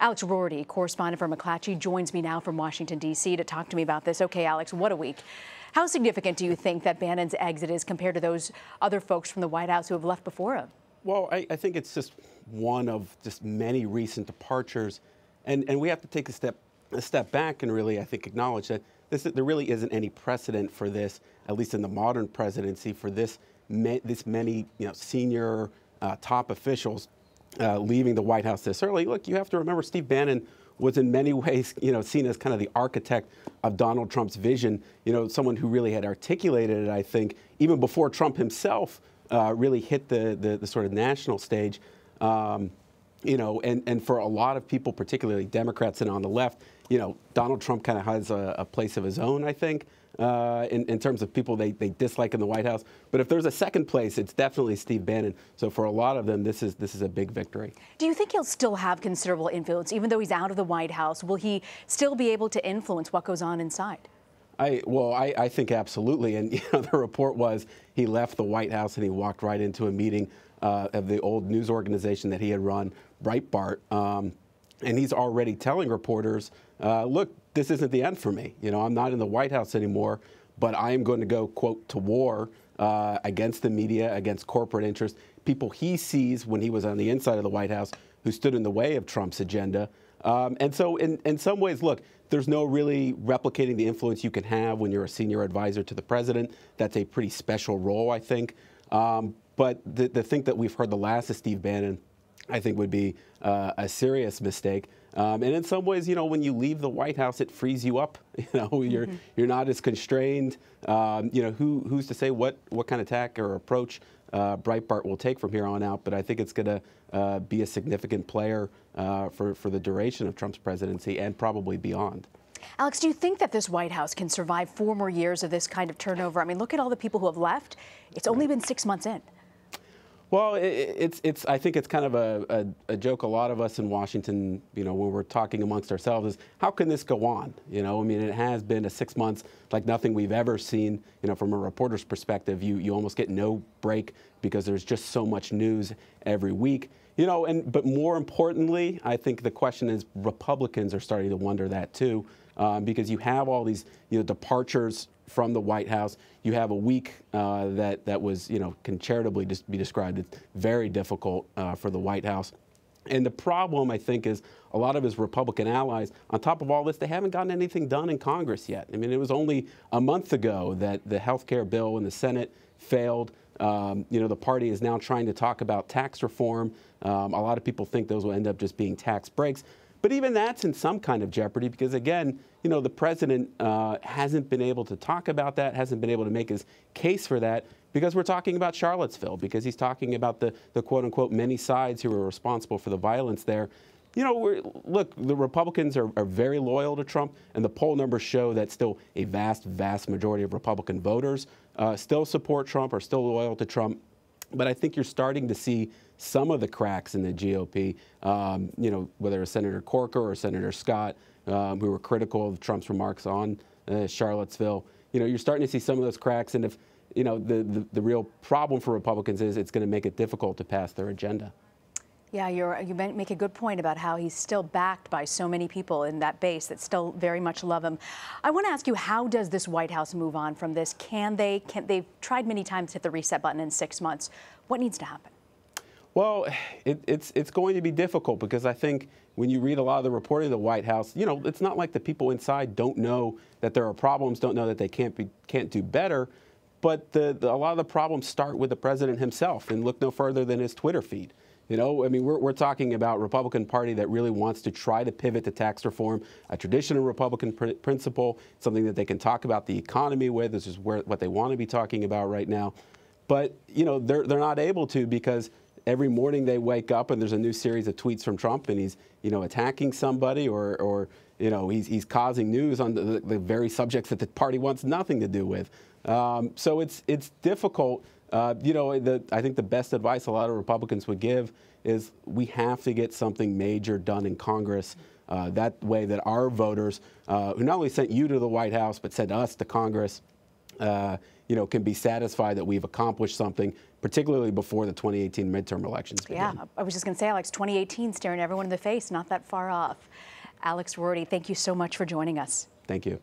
Alex Roarty, correspondent for McClatchy, joins me now from Washington, D.C. to talk to me about this. Okay, Alex, what a week. How significant do you think that Bannon's exit is compared to those other folks from the White House who have left before him? Well, I think it's just one of just many recent departures. And we have to take a step back and really, I think, acknowledge that there really isn't any precedent for this, at least in the modern presidency, for this many senior top officials leaving the White House this early. Look, you have to remember Steve Bannon was in many ways, seen as kind of the architect of Donald Trump's vision, someone who really had articulated it, I think, even before Trump himself really hit the sort of national stage. And for a lot of people, particularly Democrats and on the left, Donald Trump kind of has a place of his own, I think, in terms of people they dislike in the White House. But if there's a second place, it's definitely Steve Bannon. So for a lot of them, this is a big victory. Do you think he'll still have considerable influence, even though he's out of the White House? Will he still be able to influence what goes on inside? I think absolutely. And the report was he left the White House and he walked right into a meeting of the old news organization that he had run, Breitbart. And he's already telling reporters, look, this isn't the end for me. I'm not in the White House anymore, but I am going to go, quote, to war against the media, against corporate interests, people he sees when he was on the inside of the White House who stood in the way of Trump's agenda. And so in some ways, look, there's no really replicating the influence you can have when you're a senior advisor to the president. That's a pretty special role, I think. But the thing that we've heard the last of Steve Bannon, I think, would be a serious mistake. And in some ways, when you leave the White House, it frees you up. You're not as constrained. Who's to say what kind of tack or approach Breitbart will take from here on out? But I think it's going to be a significant player for the duration of Trump's presidency and probably beyond. Alex, do you think that this White House can survive 4 more years of this kind of turnover? I mean, look at all the people who have left. It's only been 6 months in. Well, I think it's kind of a joke. A lot of us in Washington, when we're talking amongst ourselves, is how can this go on? I mean, it has been 6 months like nothing we've ever seen. From a reporter's perspective, you almost get no break because there's just so much news every week. But more importantly, I think the question is Republicans are starting to wonder that too, because you have all these departures from the White House. You have a week that was, can charitably just be described as very difficult for the White House. And the problem, I think, is a lot of his Republican allies, on top of all this, they haven't gotten anything done in Congress yet. I mean, it was only a month ago that the health care bill in the Senate failed. The party is now trying to talk about tax reform. A lot of people think those will end up just being tax breaks. But even that's in some kind of jeopardy because, again, the president hasn't been able to talk about that, hasn't been able to make his case for that because we're talking about Charlottesville, because he's talking about the quote-unquote many sides who are responsible for the violence there. Look, the Republicans are very loyal to Trump, and the poll numbers show that still a vast majority of Republican voters still support Trump, are still loyal to Trump. But I think you're starting to see some of the cracks in the GOP, whether it's Senator Corker or Senator Scott, who were critical of Trump's remarks on Charlottesville. You're starting to see some of those cracks. And if, the real problem for Republicans is it's going to make it difficult to pass their agenda. Yeah, you make a good point about how he's still backed by so many people in that base that still very much love him. I want to ask you, how does this White House move on from this? They've tried many times to hit the reset button in 6 months. What needs to happen? Well, it's going to be difficult because I think when you read a lot of the reporting of the White House, it's not like the people inside don't know that there are problems, don't know that they can't do better. But a lot of the problems start with the president himself, and look no further than his Twitter feed. I mean, we're talking about a Republican Party that really wants to try to pivot to tax reform, a traditional Republican principle, something that they can talk about the economy with. This is what they want to be talking about right now. But, they're not able to because every morning they wake up and there's a new series of tweets from Trump and he's, attacking somebody or he's causing news on the very subjects that the party wants nothing to do with. So it's difficult. I think the best advice a lot of Republicans would give is we have to get something major done in Congress. That way that our voters, who not only sent you to the White House, but sent us to Congress, you know, can be satisfied that we've accomplished something, particularly before the 2018 midterm elections begin. Yeah, I was just going to say, Alex, 2018 staring everyone in the face, not that far off. Alex Roarty, thank you so much for joining us. Thank you.